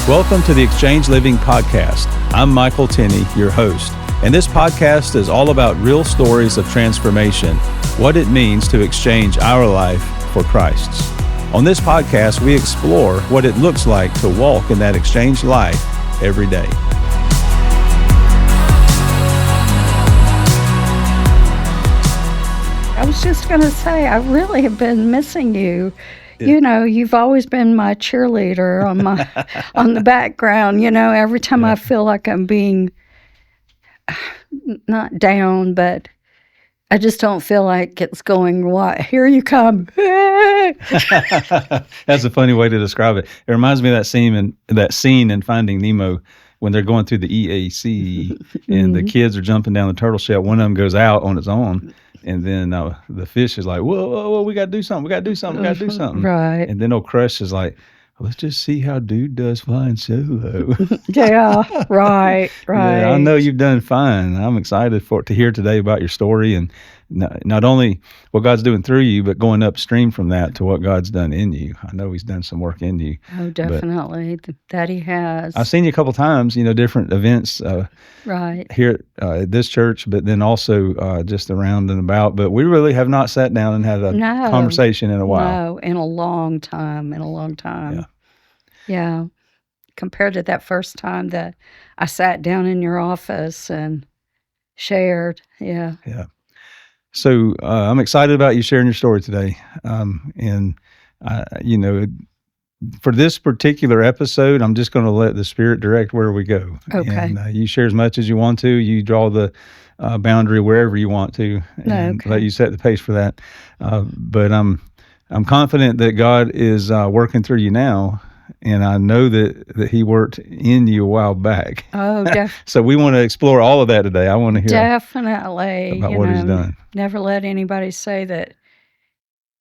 Welcome to the Exchange Living Podcast. I'm Michael Tenney, your host, and this podcast is all about real stories of transformation, what it means to exchange our life for Christ's. On this podcast, we explore what it looks like to walk in that exchanged life every day. I was just going to say, I really have been missing you. Yeah. You know, you've always been my cheerleader on the background. You know, every time I feel like I'm being not down, but I just don't feel like it's going, what? Here you come. That's a funny way to describe it. It reminds me of that scene in Finding Nemo when they're going through the EAC and the kids are jumping down the turtle shell. One of them goes out on its own. And then the fish is like, whoa, we got to do something. Right. And then old Crush is like, let's just see how dude does flying solo. Yeah, right. Yeah, I know you've done fine. I'm excited to hear today about your story and not only what God's doing through you, but going upstream from that to what God's done in you. I know He's done some work in you. Oh, definitely. That He has. I've seen you a couple times, different events right here at this church, but then also just around and about. But we really have not sat down and had a conversation in a while. No, in a long time. Yeah. Compared to that first time that I sat down in your office and shared. Yeah. Yeah. So I'm excited about you sharing your story today. For this particular episode, I'm just going to let the Spirit direct where we go. Okay. And you share as much as you want to. You draw the boundary wherever you want to, and let you set the pace for that. But I'm confident that God is working through you now. And I know that He worked in you a while back. Oh, definitely. So we want to explore all of that today. I want to hear definitely about what He's done. Never let anybody say that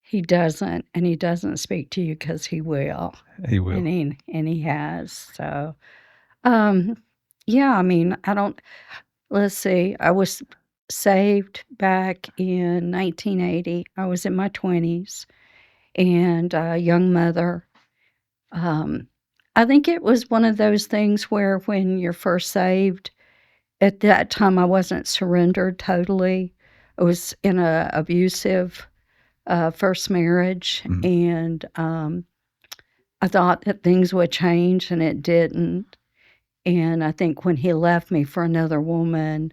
He doesn't, and He doesn't speak to you, because He will. He will. And He has. So, let's see. I was saved back in 1980. I was in my 20s and a young mother. I think it was one of those things where when you're first saved, at that time I wasn't surrendered totally. I was in a abusive first marriage, and I thought that things would change, and it didn't. And I think when he left me for another woman,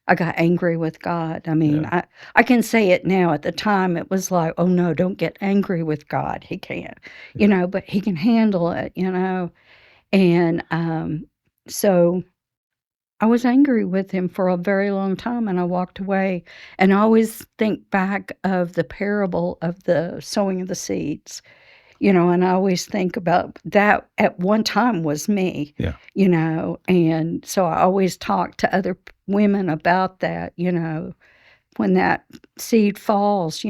I got angry with God. I mean, I can say it now. At the time, it was like, oh, no, don't get angry with God. He can't, but He can handle it, And so I was angry with Him for a very long time, and I walked away. And I always think back of the parable of the sowing of the seeds, and I always think about that at one time was me, and so I always talk to other women about that, when that seed falls,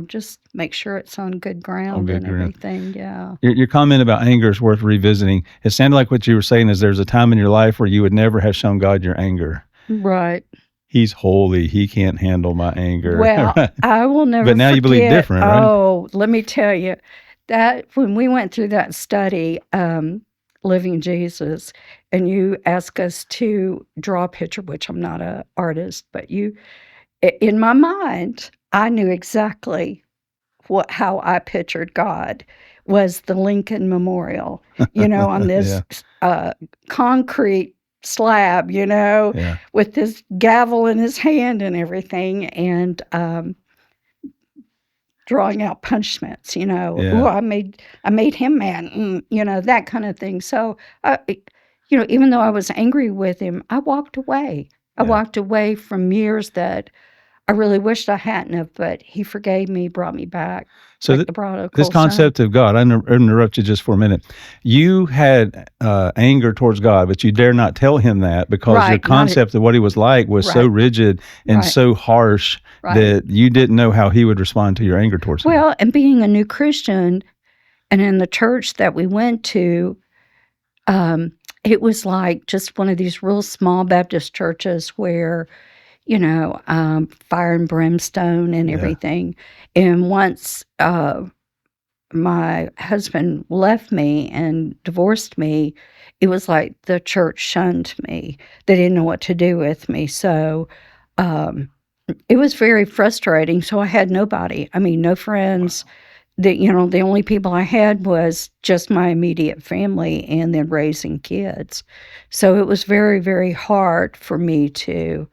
just make sure it's on good ground and everything. Yeah. Your comment about anger is worth revisiting. It sounded like what you were saying is there's a time in your life where you would never have shown God your anger. Right. He's holy. He can't handle my anger. Well, I will never But now you believe different, right? Oh, let me tell you, that when we went through that study, Living Jesus, and you asked us to draw a picture, which I'm not an artist, but in my mind, I knew exactly how I pictured God was the Lincoln Memorial, on this concrete slab, with this gavel in his hand and everything, and drawing out punishments, Ooh, I made him mad, that kind of thing. So, even though I was angry with him, I walked away. I walked away from years that I really wished I hadn't have, but He forgave me, brought me back. So like the prodigal this concept of God, I interrupt you just for a minute. You had anger towards God, but you dare not tell Him that because your concept of what He was like was so rigid and so harsh that you didn't know how He would respond to your anger towards Him. Well, and being a new Christian, and in the church that we went to, it was like just one of these real small Baptist churches where, fire and brimstone and everything. And once my husband left me and divorced me, it was like the church shunned me. They didn't know what to do with me. So um, it was very frustrating. So I had nobody. I mean, no friends. The only people I had was just my immediate family and then raising kids. So it was very, very hard for me to,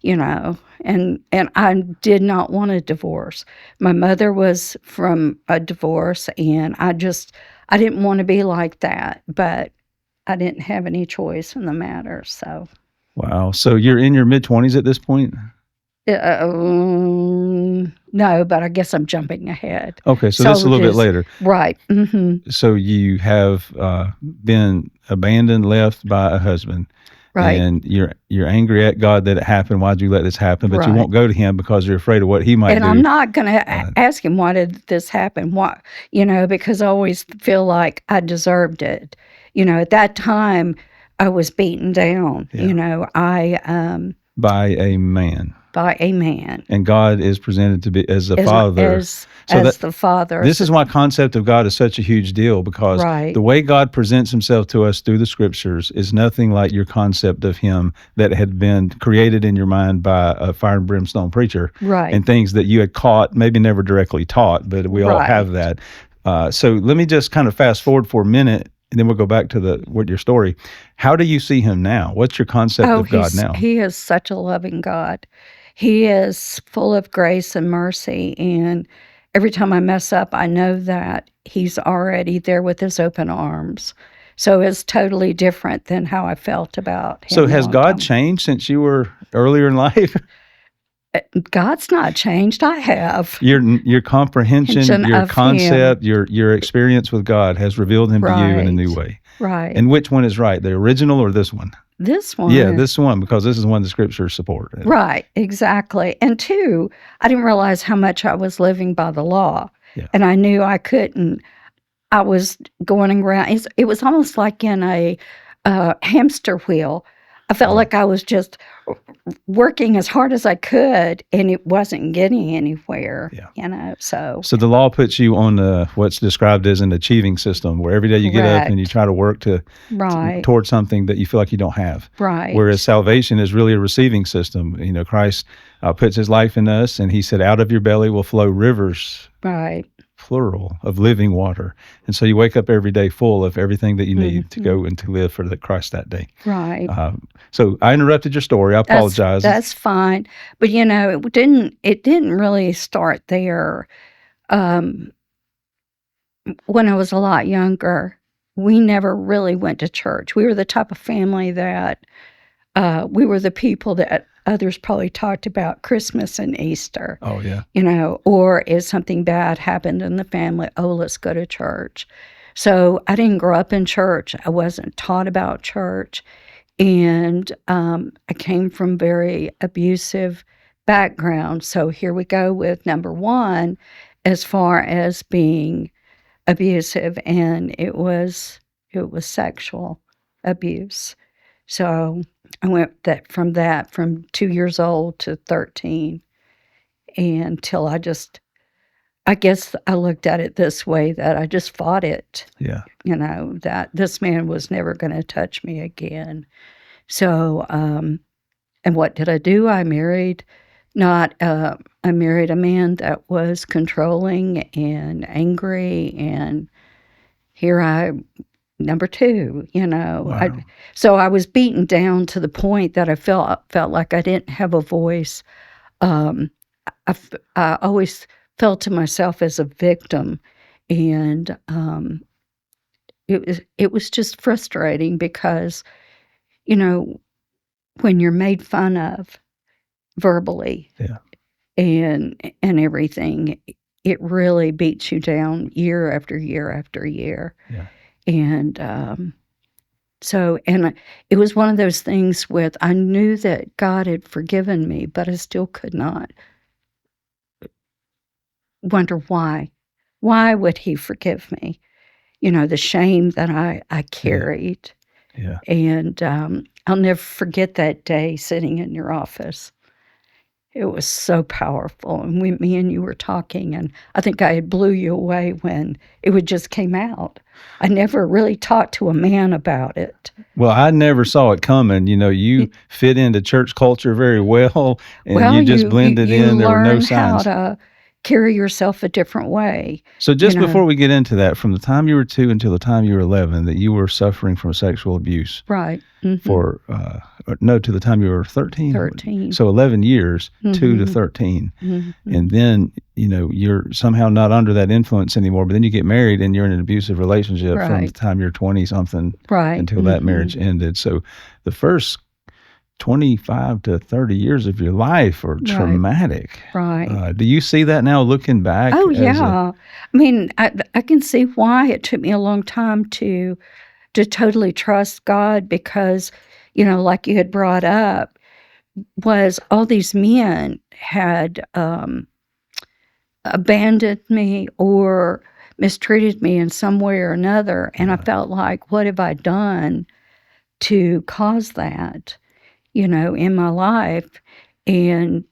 and I did not want a divorce. My mother was from a divorce, and I didn't want to be like that, but I didn't have any choice in the matter. So, Wow. So you're in your mid-20s at this point? no, but I guess I'm jumping ahead. Okay, so this is a little bit later. Right. So you have been abandoned, left by a husband. Right. And you're angry at God that it happened. Why'd you let this happen? But you Right. won't go to him because you're afraid of what he might And do. I'm not going to ask him, why did this happen? Why, because I always feel like I deserved it. At that time, I was beaten down. Yeah. I By a man. by a man. And God is presented to be as the Father. As the Father. This is why concept of God is such a huge deal, because Right. the way God presents himself to us through the scriptures is nothing like your concept of him that had been created in your mind by a fire and brimstone preacher. Right. And things that you had caught, maybe never directly taught, but we all Right. have that. So let me just kind of fast forward for a minute, and then we'll go back to your story. How do you see him now? What's your concept of God now? He is such a loving God. He is full of grace and mercy, and every time I mess up, I know that he's already there with his open arms. So it's totally different than how I felt about him. So has God changed since you were earlier in life? God's not changed. I have. Your comprehension, your of concept, your experience with God has revealed him to you in a new way. Right. And which one is right, the original or this one? This one. Yeah, this one, because this is one the scriptures support. Right, exactly. And two, I didn't realize how much I was living by the law. Yeah. And I knew I couldn't. I was going around. It was almost like in a hamster wheel. I felt like I was just working as hard as I could, and it wasn't getting anywhere. Yeah. So the law puts you on what's described as an achieving system, where every day you get up and you try to work toward something that you feel like you don't have. Right. Whereas salvation is really a receiving system. Christ puts his life in us, and he said, out of your belly will flow rivers. Right. Plural, of living water. And so you wake up every day full of everything that you need to go and to live for Christ that day. Right. So I interrupted your story. I apologize. That's fine. But it didn't really start there. When I was a lot younger, we never really went to church. We were the type of family that we were the people that others probably talked about Christmas and Easter. Oh, yeah. Or if something bad happened in the family, let's go to church. So I didn't grow up in church. I wasn't taught about church. And I came from very abusive background. So here we go with number one, as far as being abusive, and it was sexual abuse. So I went from 2 years old to 13, until I guess I looked at it this way, that I just fought it. Yeah. That this man was never going to touch me again. So, and what did I do? I married a man that was controlling and angry, and here number two, Wow. So I was beaten down to the point that I felt like I didn't have a voice. I always felt to myself as a victim, and it was just frustrating because, when you're made fun of verbally, yeah, and everything, it really beats you down year after year after year. Yeah. And and it was one of those things I knew that God had forgiven me, but I still could not wonder why. Why would he forgive me? The shame that I carried. Yeah. And I'll never forget that day sitting in your office. It was so powerful, and me and you were talking, and I think I had blew you away when it would just came out. I never really talked to a man about it. Well, I never saw it coming. You fit into church culture very well, and Well, you just blended you in. There were no learn how signs. to carry yourself a different way. So You just know, before we get into that, from the time you were 2 until the time you were 11, that you were suffering from sexual abuse right? for, no, to the time you were 13. 13. So 11 years, 2 to Mhm. 13. Mhm. And then, you're somehow not under that influence anymore, but then you get married and you're in an abusive relationship from the Right. time you're 20 something Right. until that marriage ended. So the first 25 to 30 years of your life are traumatic. Right. Do you see that now looking back? Oh, yeah. I mean, I can see why it took me a long time to totally trust God because, like you had brought up, was all these men had abandoned me or mistreated me in some way or another, and I felt like, what have I done to cause that, in my life? And,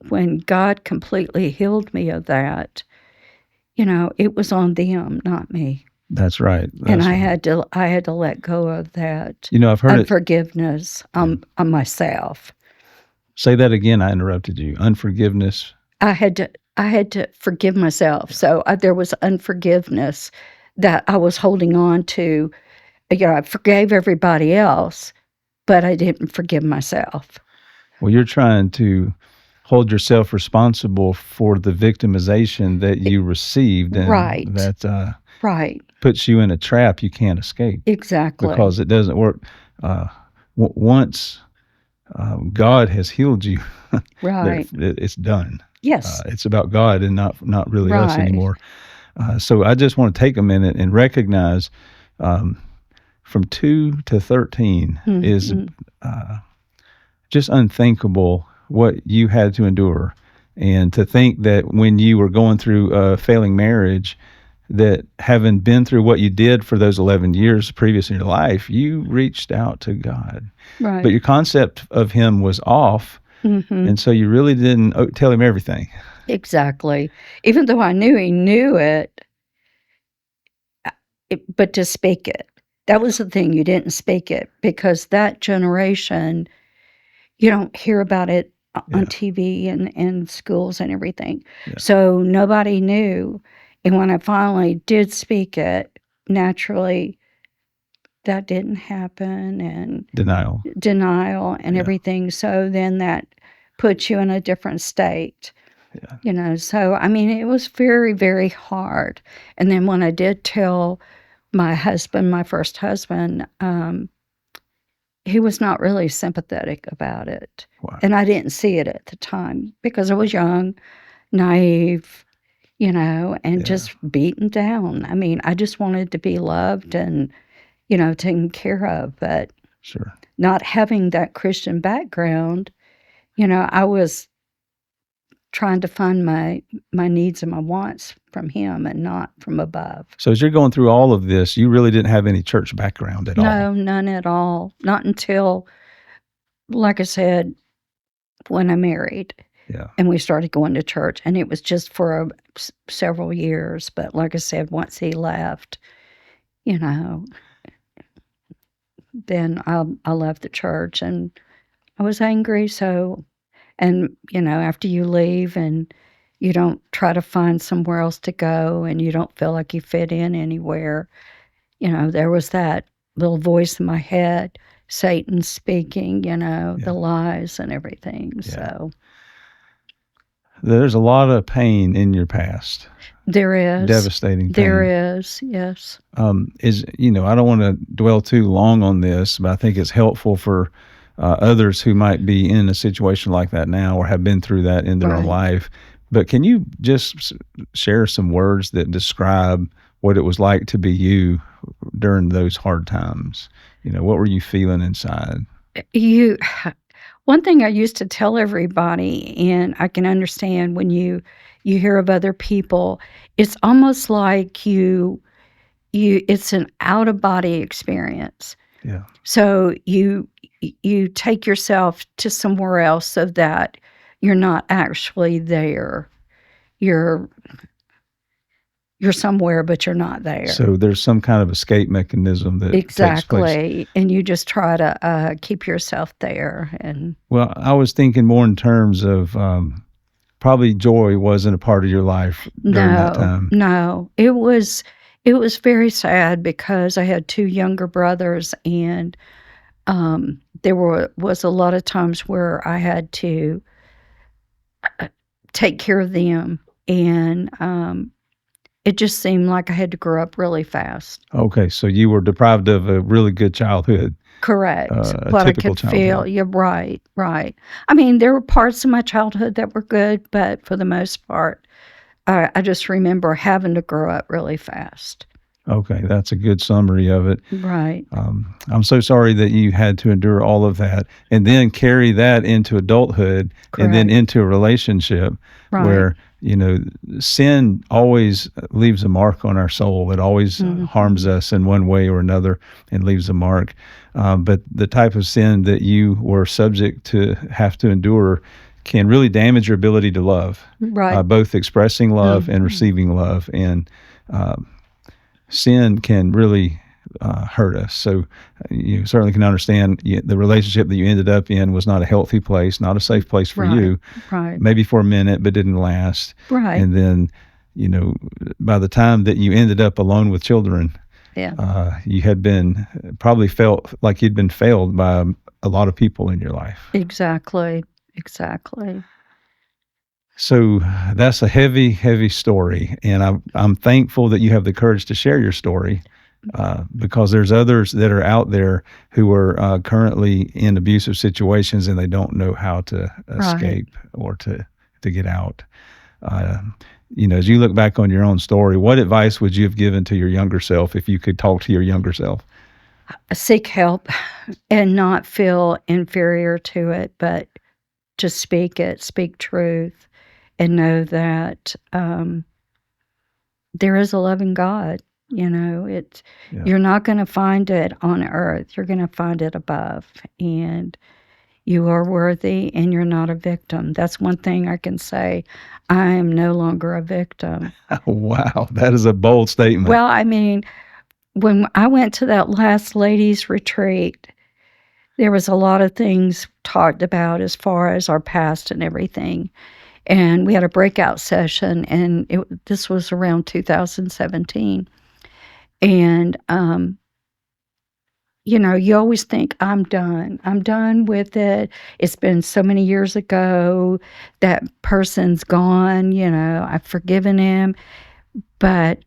when God completely healed me of that, it was on them, not me. That's right. And I had to let go of that I've heard it. unforgiveness on myself. Say that again. I interrupted you. Unforgiveness. I had to forgive myself. So there was unforgiveness that I was holding on to. I forgave everybody else, but I didn't forgive myself. Well, you're trying to hold yourself responsible for the victimization that you received, and Right. that Right. puts you in a trap you can't escape Exactly. because it doesn't work. Once God has healed you, Right. it's done. Yes. It's about God and not really us Right. anymore. So I just want to take a minute and recognize from 2 to 13 is just unthinkable what you had to endure. And to think that when you were going through a failing marriage, that having been through what you did for those 11 years previous in your life, you reached out to God. Right. But your concept of him was off. And so you really didn't tell him everything. Exactly. Even though I knew he knew it, but to speak it. That was the thing. You didn't speak it because that generation, you don't hear about it on TV and schools and everything. Yeah. So nobody knew. And when I finally did speak it, naturally, that didn't happen, and Denial. and everything. So then that puts you in a different state. Yeah. So I mean, it was very, very hard. And then when I did tell my husband, my first husband, he was not really sympathetic about it. Wow. And I didn't see it at the time because I was young, naive, and just beaten down. I mean, I just wanted to be loved and, taken care of. But Sure. not having that Christian background, I was trying to find my needs and my wants from him and not from above. So as you're going through all of this, you really didn't have any church background at all? No, none at all. Not until, like I said, when I married. Yeah. And we started going to church, and it was just for several years. But like I said, once he left, then I left the church, and I was angry. So, and after you leave and you don't try to find somewhere else to go, and you don't feel like you fit in anywhere, there was that little voice in my head, Satan speaking, the lies and everything. Yeah. So there's a lot of pain in your past. there is. Devastating pain. There is, yes. I don't want to dwell too long on this, but I think it's helpful for others who might be in a situation like that now or have been through that in their own life. But can you just share some words that describe what it was like to be you during those hard times? What were you feeling inside? One thing I used to tell everybody, and I can understand when you hear of other people, it's almost like it's an out of body experience. Yeah. So you take yourself to somewhere else so that you're not actually there. You're somewhere, but you're not there. So there's some kind of escape mechanism that takes place. Exactly. And you just try to keep yourself there. And Well, I was thinking more in terms of probably joy wasn't a part of your life during that time. No. It was very sad because I had two younger brothers, and there was a lot of times where I had to take care of them, and it just seemed like I had to grow up really fast. Okay, so you were deprived of a really good childhood. Correct. A What I typical could feel. childhood. You're right. I mean, there were parts of my childhood that were good, but for the most part, I just remember having to grow up really fast. Okay, that's a good summary of it. Right. I'm so sorry that you had to endure all of that and then carry that into adulthood and then Correct. into a relationship Right. where, sin always leaves a mark on our soul. It always harms us in one way or another and leaves a mark. But the type of sin that you were subject to have to endure can really damage your ability to love, Right. both expressing love and receiving love. And sin can really hurt us. So you certainly can understand the relationship that you ended up in was not a healthy place, not a safe place for you. Right. Maybe for a minute, but didn't last. Right. And then, by the time that you ended up alone with children, you had probably felt like you'd been failed by a lot of people in your life. Exactly. So that's a heavy, heavy story, and I'm thankful that you have the courage to share your story, because there's others that are out there who are currently in abusive situations and they don't know how to escape or to get out. As you look back on your own story, what advice would you have given to your younger self if you could talk to your younger self? Seek help and not feel inferior to it, but to speak truth, and know that there is a loving God. You're not going to find it on earth. You're going to find it above, and you are worthy, and you're not a victim. That's one thing I can say. I am no longer a victim. Wow, that is a bold statement. Well, I mean, when I went to that last ladies' retreat, there was a lot of things talked about as far as our past and everything. And we had a breakout session, and this was around 2017. And, you always think, I'm done with it. It's been so many years ago. That person's gone. I've forgiven him. But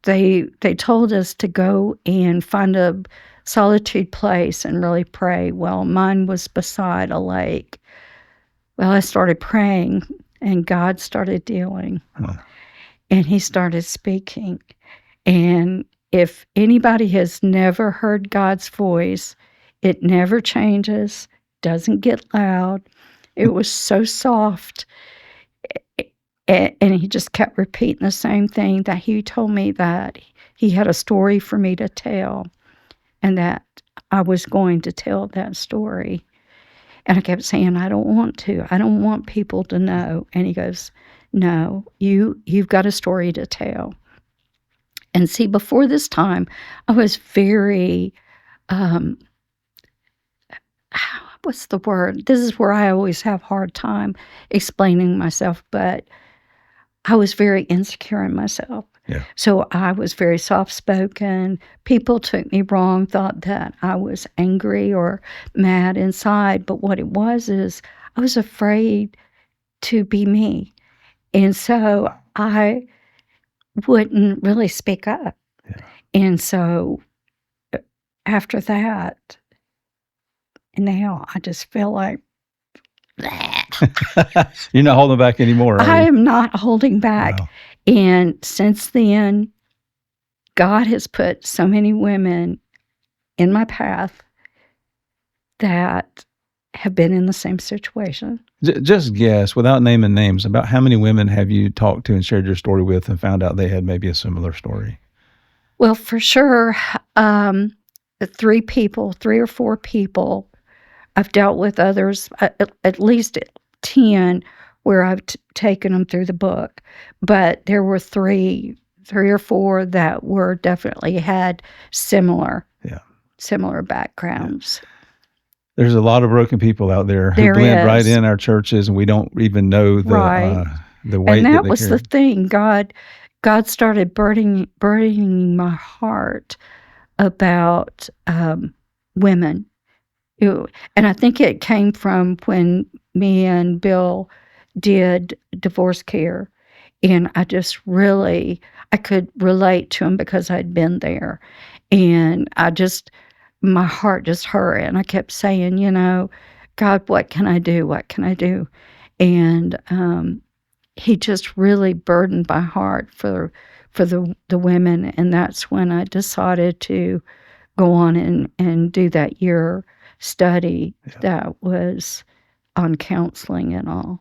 they told us to go and find a solitude place and really pray. Well, mine was beside a lake. Well, I started praying, and God started dealing, and he started speaking. And if anybody has never heard God's voice, it never changes, doesn't get loud. It was so soft. And he just kept repeating the same thing, that he told me that he had a story for me to tell, and that I was going to tell that story. And I kept saying, I don't want to. I don't want people to know. And he goes, no, you've got a story to tell. And see, before this time, I was very, what's the word? This is where I always have a hard time explaining myself, but I was very insecure in myself. Yeah. So I was very soft-spoken. People took me wrong, thought that I was angry or mad inside. But what it was is I was afraid to be me. And so I wouldn't really speak up. Yeah. And so after that, now I just feel like, You're not holding back anymore, are you? I am not holding back. Wow. And since then, God has put so many women in my path that have been in the same situation. Just guess, without naming names, about how many women have you talked to and shared your story with and found out they had maybe a similar story? Well, for sure, three or four people. I've dealt with others, at least 10, where I've taken them through the book. But there were three or four that were definitely had similar backgrounds. There's a lot of broken people out there who blend right in our churches, and we don't even know the weight and that they was carry. the thing. God started burdening my heart about women. And I think it came from when me and Bill did divorce care. And I could relate to him because I'd been there. And my heart just hurt. And I kept saying, God, what can I do? What can I do? And he just really burdened my heart for the women. And that's when I decided to go on and do that year study that was on counseling and all.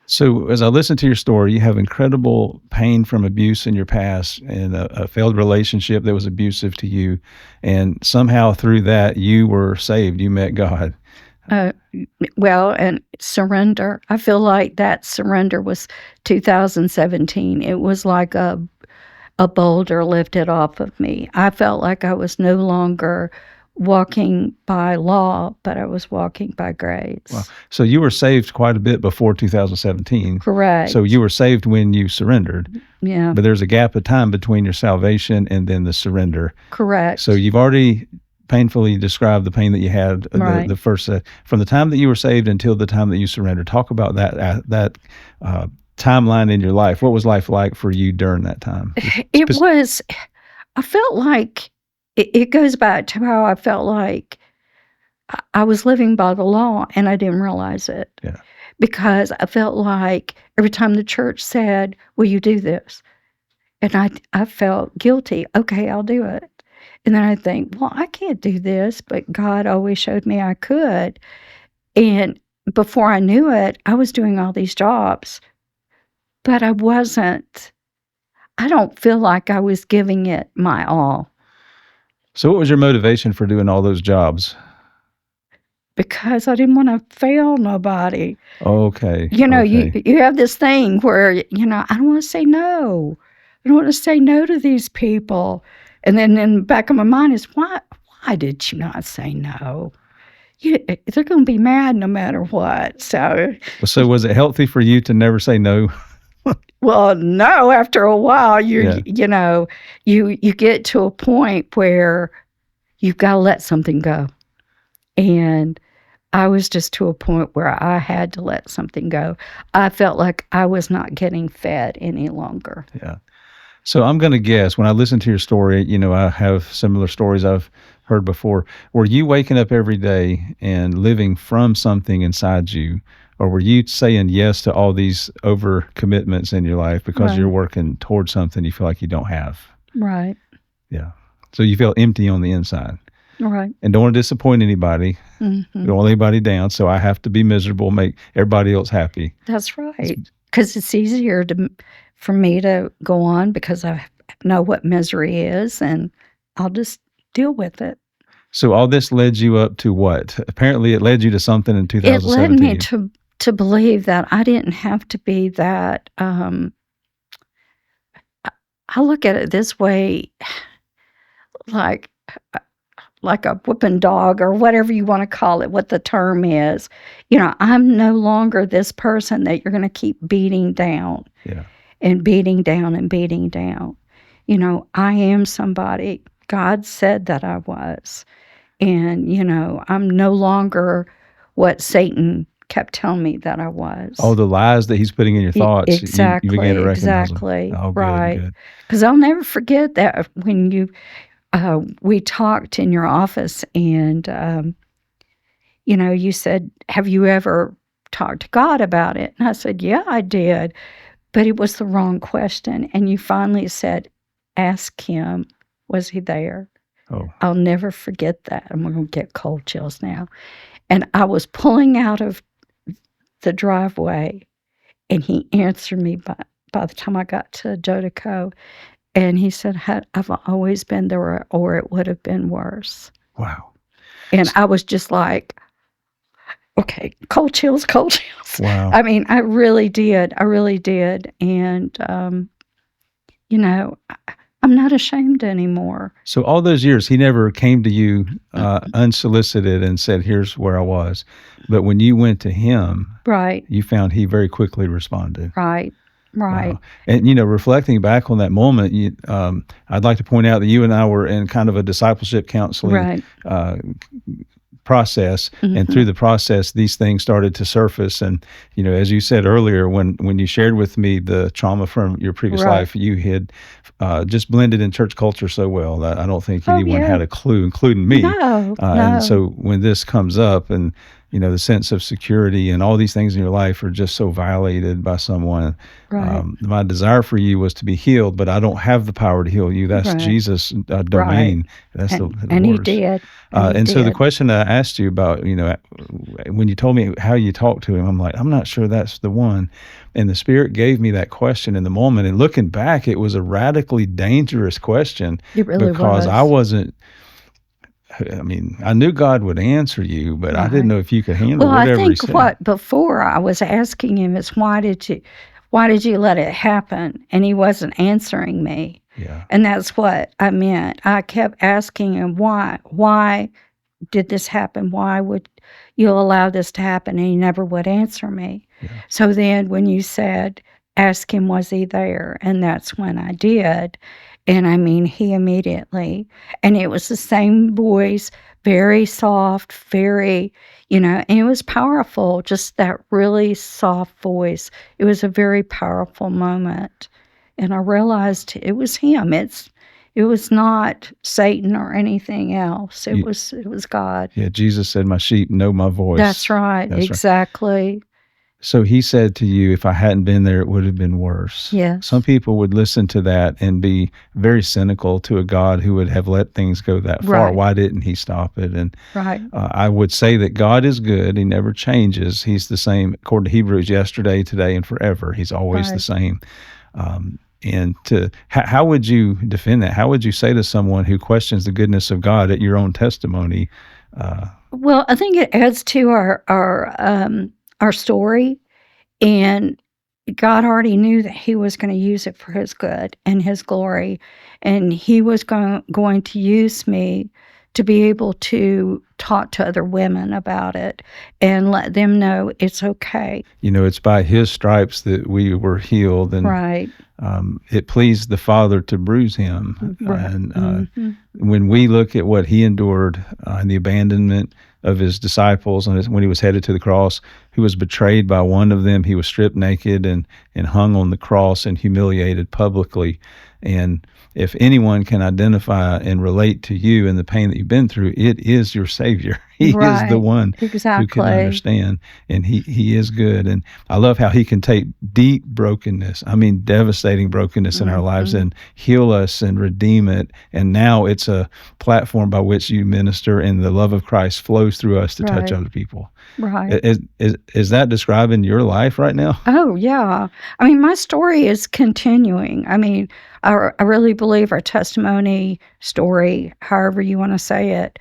So as I listen to your story, you have incredible pain from abuse in your past and a failed relationship that was abusive to you. And somehow through that, you were saved. You met God. And surrender. I feel like that surrender was 2017. It was like a boulder lifted off of me. I felt like I was no longer walking by law, but I was walking by grace. Wow. So you were saved quite a bit before 2017. Correct. So you were saved when you surrendered. Yeah. But there's a gap of time between your salvation and then the surrender. Correct. So you've already painfully described the pain that you had the first from the time that you were saved until the time that you surrendered. Talk about that timeline in your life. What was life like for you during that time? I felt like it goes back to how I felt like I was living by the law and I didn't realize it. Yeah. Because I felt like every time the church said, will you do this? And I felt guilty. Okay, I'll do it. And then I think, well, I can't do this, but God always showed me I could. And before I knew it, I was doing all these jobs, but I don't feel like I was giving it my all. So what was your motivation for doing all those jobs? Because I didn't want to fail nobody. Okay. You have this thing where, I don't want to say no. I don't want to say no to these people. And then in the back of my mind is, why did you not say no? They're going to be mad no matter what. So was it healthy for you to never say no? Well, no, after a while, you get to a point where you've got to let something go. And I was just to a point where I had to let something go. I felt like I was not getting fed any longer. Yeah. So I'm going to guess, when I listen to your story, I have similar stories I've heard before. Were you waking up every day and living from something inside you? Or were you saying yes to all these over commitments in your life because you're working towards something you feel like you don't have? Right. Yeah. So you feel empty on the inside. Right. And don't want to disappoint anybody. Mm-hmm. Don't want anybody down. So I have to be miserable, make everybody else happy. That's right. Because it's easier for me to go on because I know what misery is and I'll just deal with it. So all this led you up to what? Apparently it led you to something in 2017. It led me to believe that I didn't have to be that. I look at it this way, like a whooping dog or whatever you want to call it, what the term is. I'm no longer this person that you're going to keep beating down. Yeah. And beating down and beating down. I am somebody. God said that I was. And, I'm no longer what Satan kept telling me that I was. Oh, the lies that he's putting in your thoughts. Exactly. You began to recognize exactly. Them. Oh, good, right. Because I'll never forget that when we talked in your office and, you said, have you ever talked to God about it? And I said, yeah, I did. But it was the wrong question. And you finally said, ask him, was he there? Oh. I'll never forget that. I'm going to get cold chills now. And I was pulling out of the driveway, and he answered me by the time I got to Jodico. And he said, I've always been there, or it would have been worse. Wow. And I was just like, okay, cold chills, cold chills. Wow. I mean, I really did. I really did. And, you know, I'm not ashamed anymore. So all those years, he never came to you unsolicited and said, here's where I was. But when you went to him, Right, you found he very quickly responded. right, right, Wow. And, reflecting back on that moment, I'd like to point out that you and I were in kind of a discipleship counseling right. process, and through the process these things started to surface. And as you said earlier, when you shared with me the trauma from your previous Right. life, you had just blended in church culture so well that I don't think Oh, anyone yeah. had a clue, including me. No, And no. so when this comes up, and the sense of security and all these things in your life are just so violated by someone. Right. My desire for you was to be healed, but I don't have the power to heal you. That's Right. Jesus' domain. Right. That's And, the and he Lord's. did. And so the did. question that I asked you about, when you told me how you talked to him, I'm like, I'm not sure that's the one. And the Spirit gave me that question in the moment. And looking back, it was a radically dangerous question. It really because was. I wasn't. I mean, I knew God would answer you, but I didn't Right. know if you could handle Well, I whatever he think said. before I was asking him is why did you let it happen? And he wasn't answering me. Yeah. And that's what I meant. I kept asking him why did this happen? Why would you allow this to happen? And he never would answer me. Yeah. So then when you said, ask him, was he there? And that's when I did. And I mean, he immediately, and it was the same voice, very soft, very, and it was powerful, just that really soft voice. It was a very powerful moment. And I realized it was him. It was not Satan or anything else. It was God. Yeah, Jesus said, my sheep know my voice. That's right. That's right. Exactly. So he said to you, if I hadn't been there, it would have been worse. Yes. Some people would listen to that and be very cynical to a God who would have let things go that far. Right. Why didn't he stop it? And Right. I would say that God is good. He never changes. He's the same, according to Hebrews, yesterday, today, and forever. He's always the same. And how would you defend that? How would you say to someone who questions the goodness of God at your own testimony? Well, I think it adds to our story, and God already knew that he was going to use it for his good and his glory, and he was going to use me to be able to talk to other women about it and let them know it's okay. It's by his stripes that we were healed, and Right. It pleased the Father to bruise him. Right. And when we look at what he endured in the abandonment of his disciples, and when he was headed to the cross, he was betrayed by one of them. He was stripped naked and hung on the cross and humiliated publicly. And if anyone can identify and relate to you and the pain that you've been through, it is your Savior. He is the one who can understand, and he is good. And I love how he can take deep brokenness, I mean devastating brokenness in our lives, and heal us and redeem it. And now it's a platform by which you minister, and the love of Christ flows through us to touch other people. Right. Is that describing your life right now? Oh, yeah. I mean, my story is continuing. I mean, I really believe our testimony story, however you want to say it,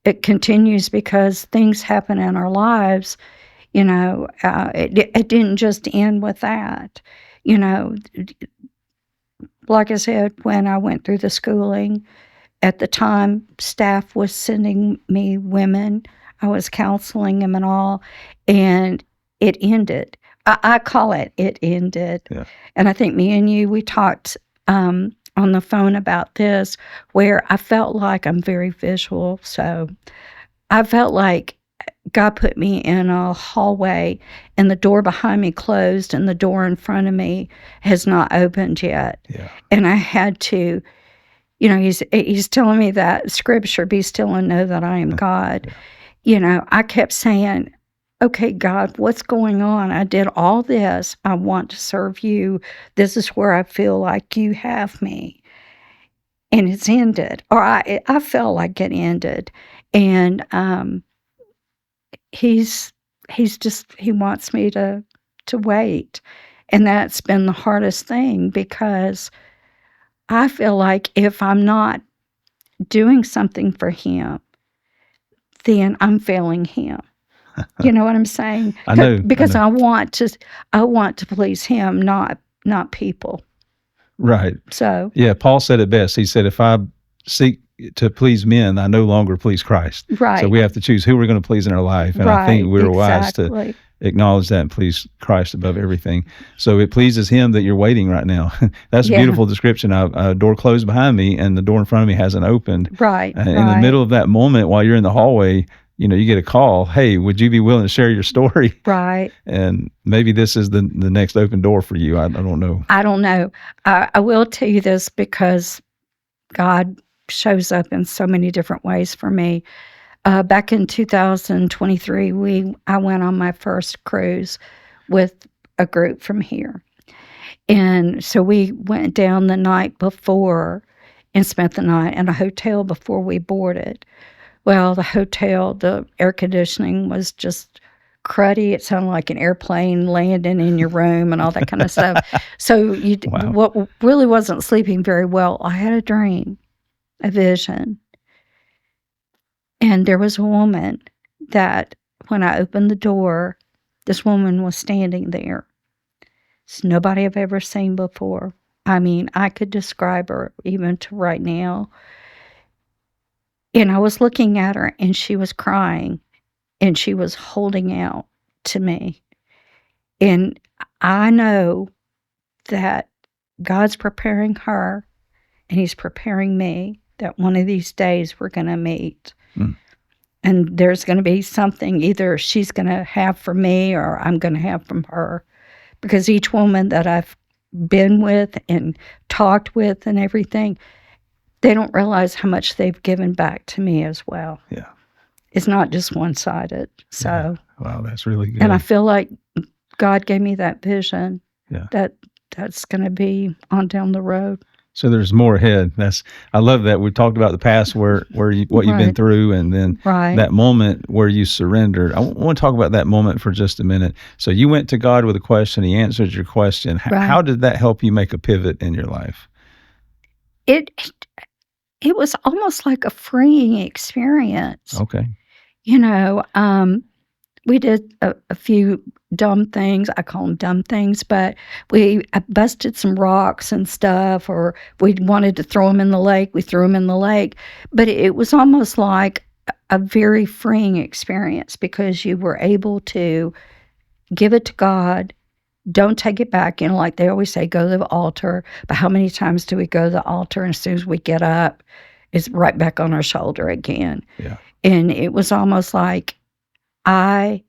it continues because things happen in our lives. It didn't just end with that. Like I said, when I went through the schooling, at the time, staff was sending me women. I was counseling them and all, and it ended. I call it ended. Yeah. And I think me and you, we talked on the phone about this, where I felt like I'm very visual. So I felt like God put me in a hallway and the door behind me closed and the door in front of me has not opened yet. Yeah. And I had to, he's telling me that scripture, be still and know that I am God. Yeah. I kept saying, okay, God, what's going on? I did all this. I want to serve you. This is where I feel like you have me. And it's ended, or I felt like it ended. And he wants me to wait. And that's been the hardest thing, because I feel like if I'm not doing something for him, then I'm failing him. You know what I'm saying? I know. Because I want to please him, not people. Right. So Yeah, Paul said it best. He said, if I seek to please men, I no longer please Christ. right, So we have to choose who we're going to please in our life. And I think right, we're wise to exactly. acknowledge that and please Christ above everything. So it pleases him that you're waiting right now. That's a Yeah. beautiful description. A door closed behind me and the door in front of me hasn't opened. Right, In the right. middle of that moment while you're in the hallway, you get a call. Hey, would you be willing to share your story? Right. And maybe this is the next open door for you. I don't know. I don't know. I will tell you this because God shows up in so many different ways for me. Back in 2023, I went on my first cruise with a group from here. And so we went down the night before and spent the night in a hotel before we boarded. Well, the hotel, the air conditioning was just cruddy. It sounded like an airplane landing in your room and all that kind of stuff. So Wow. what really wasn't sleeping very well. I had a dream, a vision. And there was a woman that when I opened the door, this woman was standing there. It's nobody I've ever seen before. I mean, I could describe her even to right now. And I was looking at her and she was crying and she was holding out to me. And I know that God's preparing her and he's preparing me that one of these days we're going to meet. Mm. And there's going to be something either she's going to have for me or I'm going to have from her. Because each woman that I've been with and talked with and everything, they don't realize how much they've given back to me as well. Yeah. It's not just one-sided. So, yeah. Wow, that's really good. And I feel like God gave me that vision. Yeah. That's going to be on down the road. So there's more ahead. I love that. We talked about the past what you've been through, and then that moment where you surrendered. I want to talk about that moment for just a minute. So you went to God with a question. He answered your question. How did that help you make a pivot in your life? It was almost like a freeing experience. Okay. We did a few dumb things. I call them dumb things, but we busted some rocks and stuff, or we wanted to throw them in the lake. We threw them in the lake. But it was almost like a very freeing experience because you were able to give it to God. Don't take it back. Like they always say, go to the altar. But how many times do we go to the altar and as soon as we get up, it's right back on our shoulder again? Yeah. And it was almost like I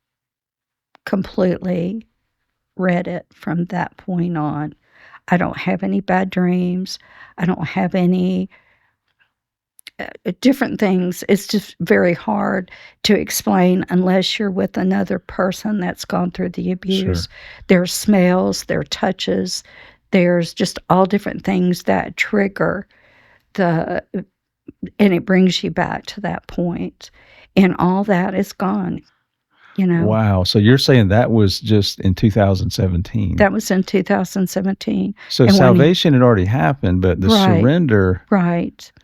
completely read it from that point on. I don't have any bad dreams. I don't have any different things. It's just very hard to explain unless you're with another person that's gone through the abuse. Sure. There's smells, there are touches, there's just all different things that trigger and it brings you back to that point. And all that is gone. Wow. So you're saying that was just in 2017. That was in 2017. So and salvation had already happened, but the surrender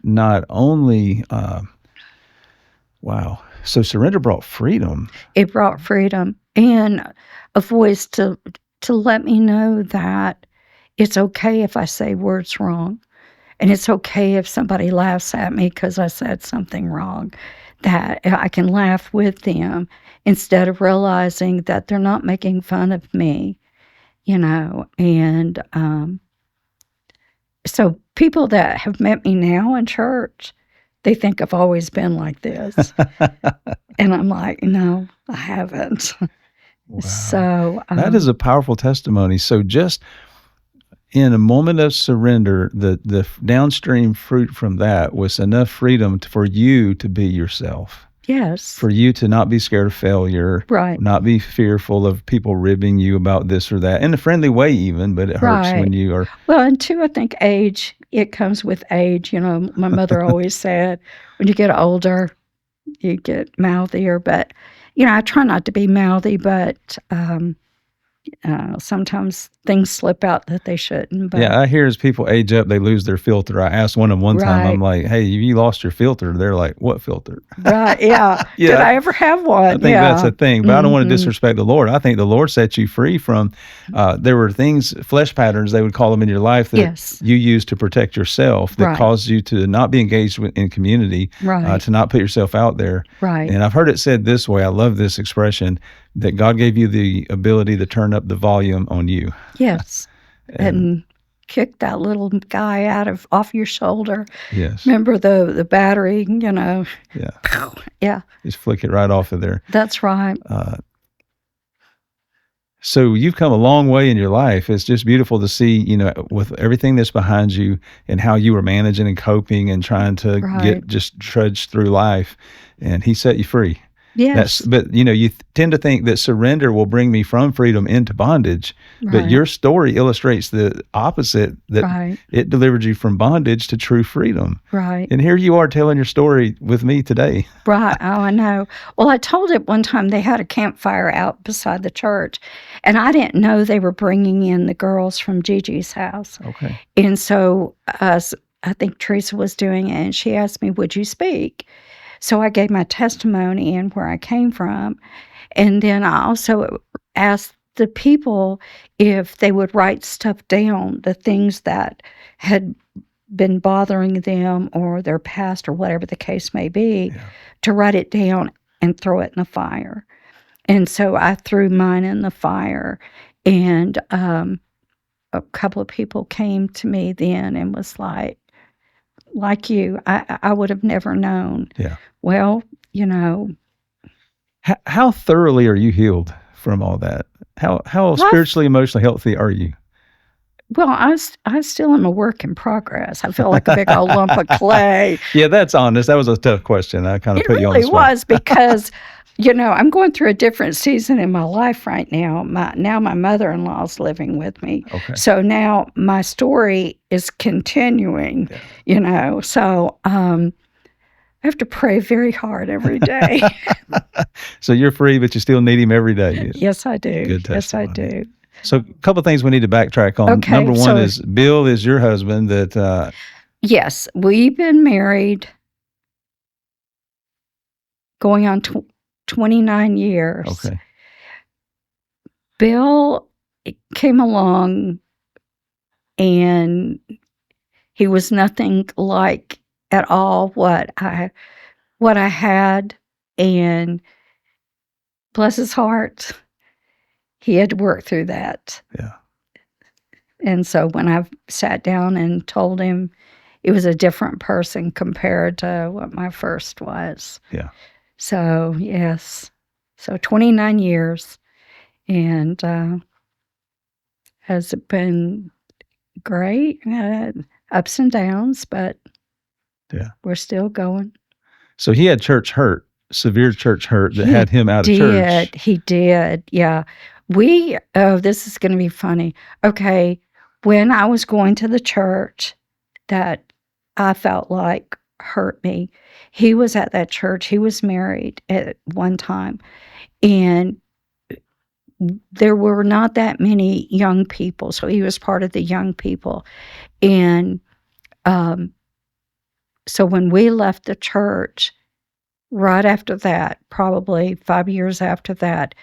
not only, wow. So surrender brought freedom. It brought freedom and a voice to let me know that it's okay if I say words wrong. And it's okay if somebody laughs at me because I said something wrong, that I can laugh with them instead of realizing that they're not making fun of me, And so people that have met me now in church, they think I've always been like this. And I'm like, no, I haven't. Wow. So that is a powerful testimony. So just in a moment of surrender, the downstream fruit from that was enough freedom for you to be yourself. Yes. For you to not be scared of failure. Right. Not be fearful of people ribbing you about this or that. In a friendly way even, but it hurts when you are. Well, and two, I think age, it comes with age. My mother always said, when you get older, you get mouthier. But, I try not to be mouthy, but Sometimes things slip out that they shouldn't, but Yeah, I hear as people age up, they lose their filter. I asked one of them one time, I'm right, like, hey, you lost your filter. They're like, what filter? right, yeah. Did Yeah, I ever have I one? think that's Yeah. a thing, but I don't want to Mhm. disrespect the Lord. I think the Lord set you free from, there were things, flesh patterns, they would call them in your life that Yes. you used to protect yourself that Right, caused you to not be engaged in community, right, to not put yourself out there. right. And I've heard it said this way. I love this expression that God gave you the ability to turn up the volume on you. Yes. And And kick that little guy off your shoulder. yes, Remember the battery, yeah, pow. Yeah, just flick it right off of there. that's right. Uh, So you've come a long way in your life. It's just beautiful to see, with everything that's behind you and how you were managing and coping and trying to Right. just trudge through life. And he set you free. Yes. But you tend to think that surrender will bring me from freedom into bondage. But Right. your story illustrates the opposite, that Right. it delivered you from bondage to true freedom. Right. And here you are telling your story with me today. Right. Oh, I know. Well, I told it one time they had a campfire out beside the church, and I didn't know they were bringing in the girls from Gigi's house. Okay. And so I think Teresa was doing it, and she asked me, would you speak? So I gave my testimony and where I came from. And then I also asked the people if they would write stuff down, the things that had been bothering them or their past or whatever the case may be, Yeah. to write it down and throw it in the fire. And so I threw mine in the fire. And a couple of people came to me then and was like you, I would have never known. Yeah. Well, How thoroughly are you healed from all that? How well, spiritually, emotionally healthy are you? I still am a work in progress. I feel like a big old lump of clay. Yeah, that's honest. That was a tough question. I kind of It put you on the really spot. was because, I'm going through a different season in my life right now. My mother-in-law is living with me. Okay. So now my story is continuing, So I have to pray very hard every day. So you're free, but you still need him every day. Yes, I do. Good Yes, I testimony. do. So a couple of things we need to backtrack on. Okay, Number one so is Bill is your husband that, yes, we've been married going on 29 years. okay. Bill came along and he was nothing like at all what I had, and bless his heart, he had to work through that. Yeah. And so when I sat down and told him, it was a different person compared to what my first was. Yeah. So, yes. So 29 years, and has been great. Ups and downs, but Yeah. we're still going. So he had church hurt, severe church hurt that had him out of church. He did, yeah. This is going to be funny. Okay, when I was going to the church that I felt like hurt me, he was at that church. He was married at one time, and there were not that many young people, so he was part of the young people. And so when we left the church, right after that, probably 5 years after that,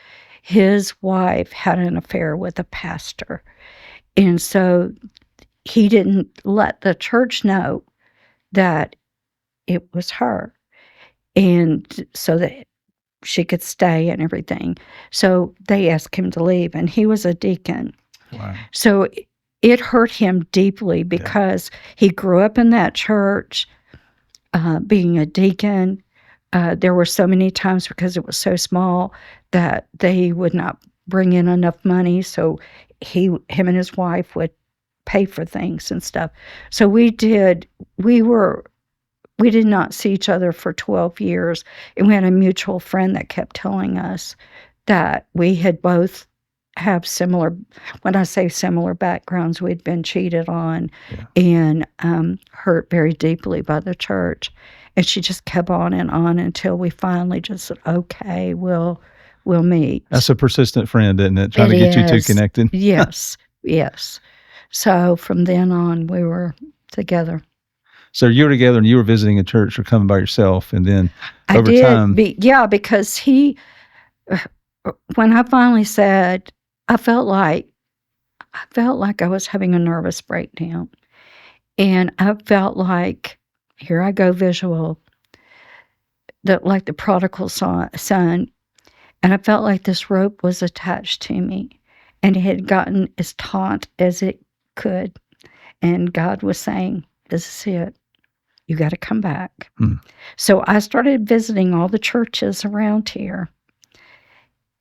his wife had an affair with a pastor. And so he didn't let the church know that it was her, and so that she could stay and everything. So they asked him to leave, and he was a deacon. Wow. So it hurt him deeply because he grew up in that church, being a deacon. There were so many times, because it was so small, that they would not bring in enough money. So him and his wife would pay for things and stuff. So we did not see each other for 12 years. And we had a mutual friend that kept telling us that we had both have similar, when I say similar backgrounds, we'd been cheated on and hurt very deeply by the church. And she just kept on and on until we finally just said, okay, we'll we'll meet. That's a persistent friend, isn't it? Trying It to get you two is. connected. Yes, yes. So from then on, we were together. So you were together and you were visiting a church or coming by yourself, and then I over did, time, because when I finally said, I felt like I was having a nervous breakdown, and I felt like, here I go visual, like the prodigal son, and I felt like this rope was attached to me, and it had gotten as taut as it could, and God was saying, "This is it. You got to come back." So I started visiting all the churches around here.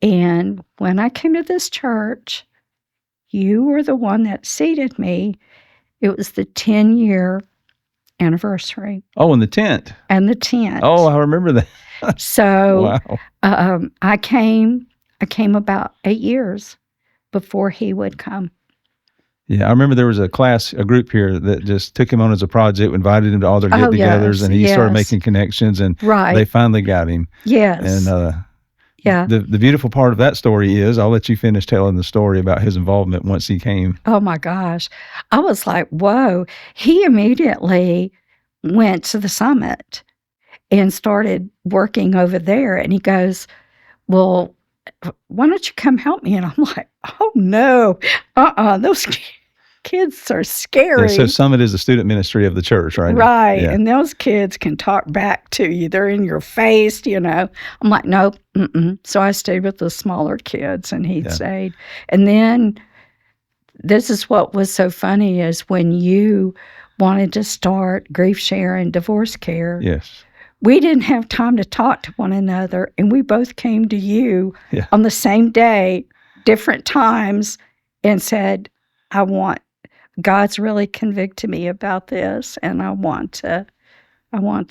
And when I came to this church, you were the one that seated me. It was the 10-year anniversary. Oh, in the tent. And the tent. Oh, I remember that. So wow. I came about 8 years before he would come. Yeah, I remember there was a group here that just took him on as a project, invited him to all their get-togethers, and he started making connections, and they finally got him. Yes. And the beautiful part of that story is, I'll let you finish telling the story about his involvement once he came. Oh my gosh. I was like, whoa. He immediately went to the summit and started working over there. And he goes, well, why don't you come help me? And I'm like, oh no, those kids are scary. Yeah, so Summit is the student ministry of the church, right? Right. Yeah. And those kids can talk back to you. They're in your face, I'm like, nope. So I stayed with the smaller kids, and he stayed. And then this is what was so funny, is when you wanted to start grief share and divorce care. Yes. We didn't have time to talk to one another, and we both came to you on the same day, different times, and said, God's really convicted me about this, and I want to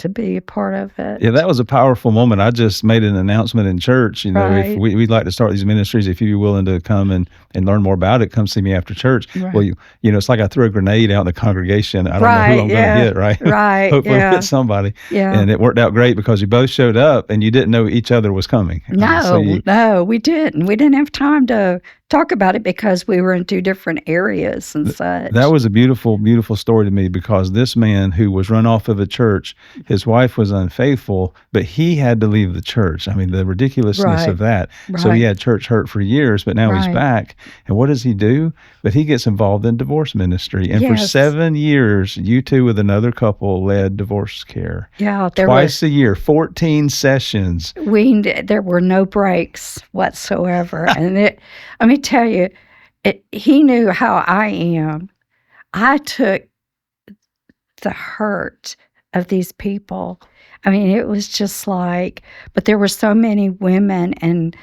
be a part of it. Yeah, that was a powerful moment. I just made an announcement in church, if we'd like to start these ministries, if you're willing to come and learn more about it, come see me after church. Right. Well, it's like I threw a grenade out in the congregation. I don't know who I'm going to hit, right? Right. Hopefully hit somebody. Yeah. And it worked out great because you both showed up and you didn't know each other was coming. No, we didn't. We didn't have time to talk about it because we were in two different areas and such. That was a beautiful, beautiful story to me, because this man who was run off of a church, his wife was unfaithful, but he had to leave the church. I mean, the ridiculousness of that. Right. So he had church hurt for years, but now he's back. And what does he do? But he gets involved in divorce ministry. And for 7 years, you two with another couple led divorce care. Yeah. Twice a year, 14 sessions. There were no breaks whatsoever. And let me tell you, he knew how I am. I took the hurt of these people. I mean, it was just like, but there were so many women, and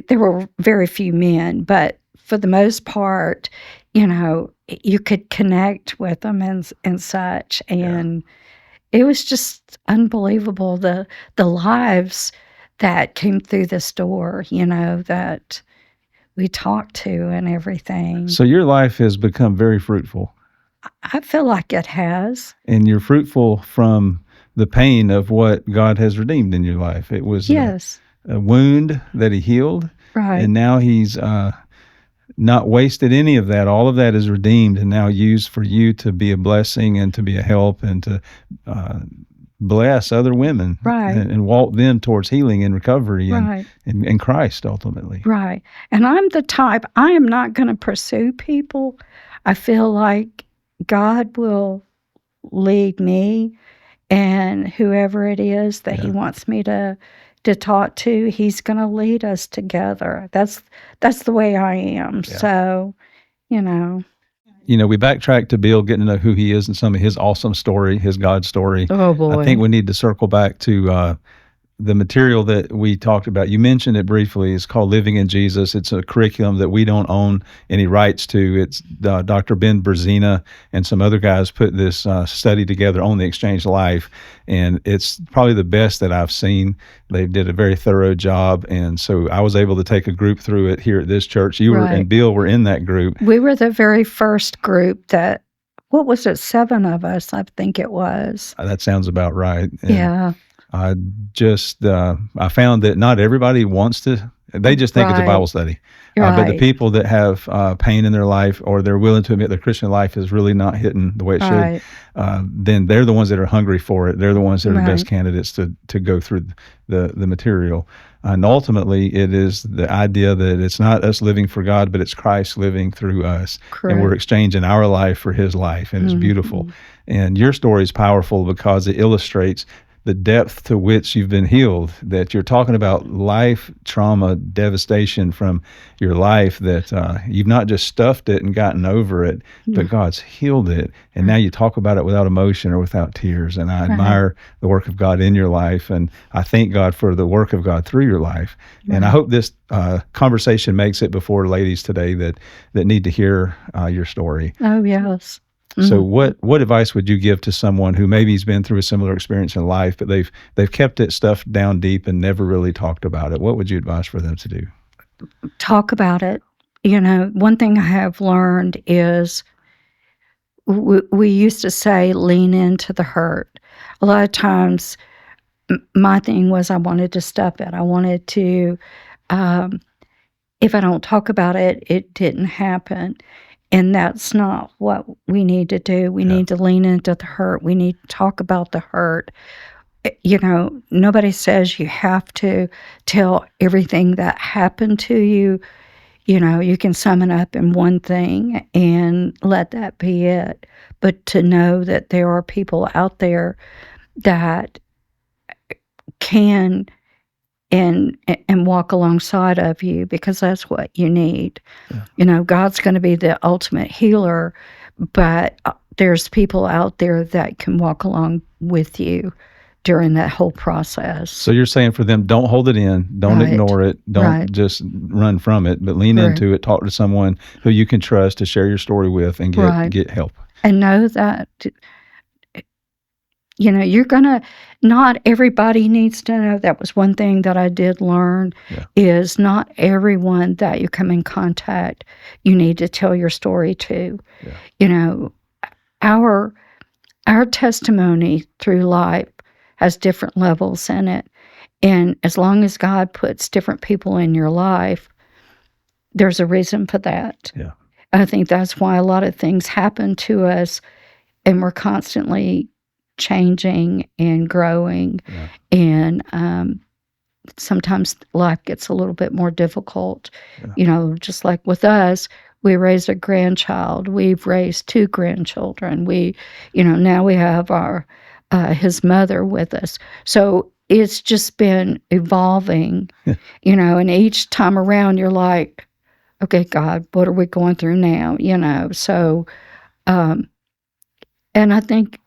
there were very few men, but for the most part, you could connect with them and such. And it was just unbelievable, the lives that came through this door, that we talked to and everything. So your life has become very fruitful. I feel like it has. And you're fruitful from the pain of what God has redeemed in your life. It was a wound that he healed. Right. And now he's not wasted any of that. All of that is redeemed and now used for you to be a blessing and to be a help and to bless other women, and walk them towards healing and recovery and Christ ultimately. Right. And I'm the type, I am not going to pursue people. I feel like God will lead me, and whoever it is that he wants me to talk to, he's going to lead us together. That's the way I am. Yeah. So, we backtrack to Bill, getting to know who he is and some of his awesome story, his God story. Oh, boy. I think we need to circle back to the material that we talked about. You mentioned it briefly. It's called Living in Jesus. It's a curriculum that we don't own any rights to. It's Dr. Ben Berzina and some other guys put this study together on the Exchange Life, and it's probably the best that I've seen. They did a very thorough job, and so I was able to take a group through it here at this church. You were and Bill were in that group. We were the very first group that, what was it, 7 of us, I think it was. That sounds about right. And yeah. I found that not everybody wants to They just think it's a Bible study. But the people that have pain in their life, or they're willing to admit their Christian life is really not hitting the way it should, then they're the ones that are hungry for it. They're the ones that are the best candidates to go through the material. And ultimately, it is the idea that it's not us living for God, but it's Christ living through us. Correct. And we're exchanging our life for his life, and it's beautiful. And your story is powerful because it illustrates the depth to which you've been healed, that you're talking about life trauma, devastation from your life, that you've not just stuffed it and gotten over it, but God's healed it. And now you talk about it without emotion or without tears. And I admire the work of God in your life. And I thank God for the work of God through your life. And I hope this conversation makes it before ladies today that need to hear your story. Oh, yes. So what advice would you give to someone who maybe has been through a similar experience in life, but they've kept it stuffed down deep and never really talked about it? What would you advise for them to do? Talk about it. One thing I have learned is we used to say, lean into the hurt. A lot of times my thing was I wanted to stuff it. I wanted to, if I don't talk about it, it didn't happen. And that's not what we need to do. We need to lean into the hurt. We need to talk about the hurt. Nobody says you have to tell everything that happened to you. You can sum it up in one thing and let that be it. But to know that there are people out there that can and walk alongside of you, because that's what you need. God's going to be the ultimate healer, but there's people out there that can walk along with you during that whole process. So you're saying for them, don't hold it in, don't ignore it, don't just run from it, but lean into it, talk to someone who you can trust to share your story with and get help. And know that you're not everybody needs to know. That was one thing that I did learn, is not everyone that you come in contact, you need to tell your story to. Our testimony through life has different levels in it. And as long as God puts different people in your life, there's a reason for that. I think that's why a lot of things happen to us, and we're constantly changing and growing, and sometimes life gets a little bit more difficult. Just like with us, we raised a grandchild, we've raised 2 grandchildren, now we have our his mother with us, so it's just been evolving. And each time around you're like, okay, God, what are we going through now? So and I think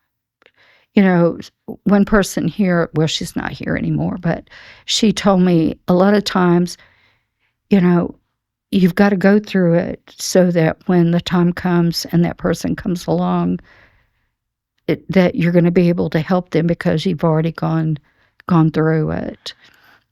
one person here, well, she's not here anymore, but she told me a lot of times, you've got to go through it so that when the time comes and that person comes along, that you're going to be able to help them because you've already gone through it.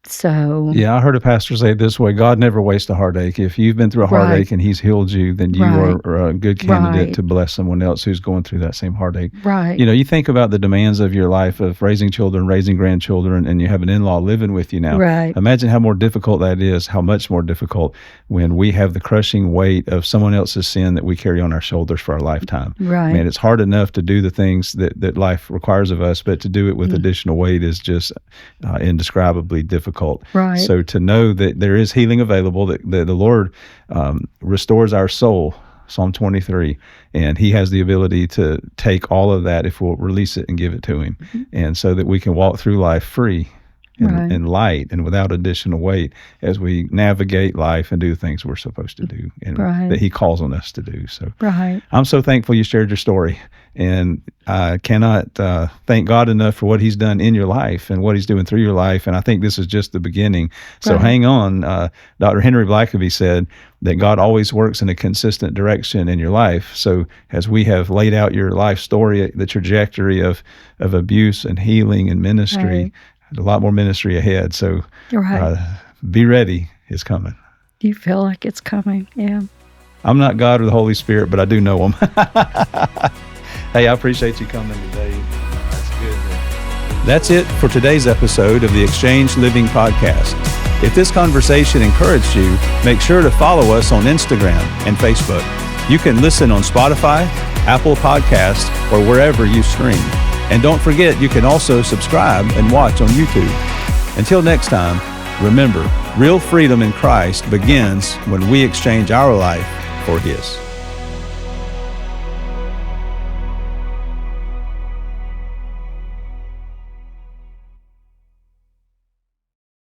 So I heard a pastor say it this way: God never wastes a heartache. If you've been through a heartache and he's healed you, then you are a good candidate to bless someone else who's going through that same heartache. You think about the demands of your life of raising children, raising grandchildren, and you have an in-law living with you now. Imagine how more difficult that is, how much more difficult when we have the crushing weight of someone else's sin that we carry on our shoulders for our lifetime. Man, it's hard enough to do the things that life requires of us, but to do it with additional weight is just indescribably difficult. So to know that there is healing available, that the Lord restores our soul, Psalm 23, and he has the ability to take all of that if we'll release it and give it to him, and so that we can walk through life free and light and without additional weight as we navigate life and do things we're supposed to do and that he calls on us to do. So I'm so thankful you shared your story, and I cannot thank God enough for what he's done in your life and what he's doing through your life. And I think this is just the beginning. So hang on. Dr. Henry Blackaby said that God always works in a consistent direction in your life. So as we have laid out your life story, the trajectory of abuse and healing and ministry, a lot more ministry ahead. So be ready. It's coming. You feel like it's coming. Yeah. I'm not God or the Holy Spirit, but I do know him. Hey, I appreciate you coming today. That's good. That's it for today's episode of the Exchange Living Podcast. If this conversation encouraged you, make sure to follow us on Instagram and Facebook. You can listen on Spotify, Apple Podcasts, or wherever you stream. And don't forget, you can also subscribe and watch on YouTube. Until next time, remember, real freedom in Christ begins when we exchange our life for His.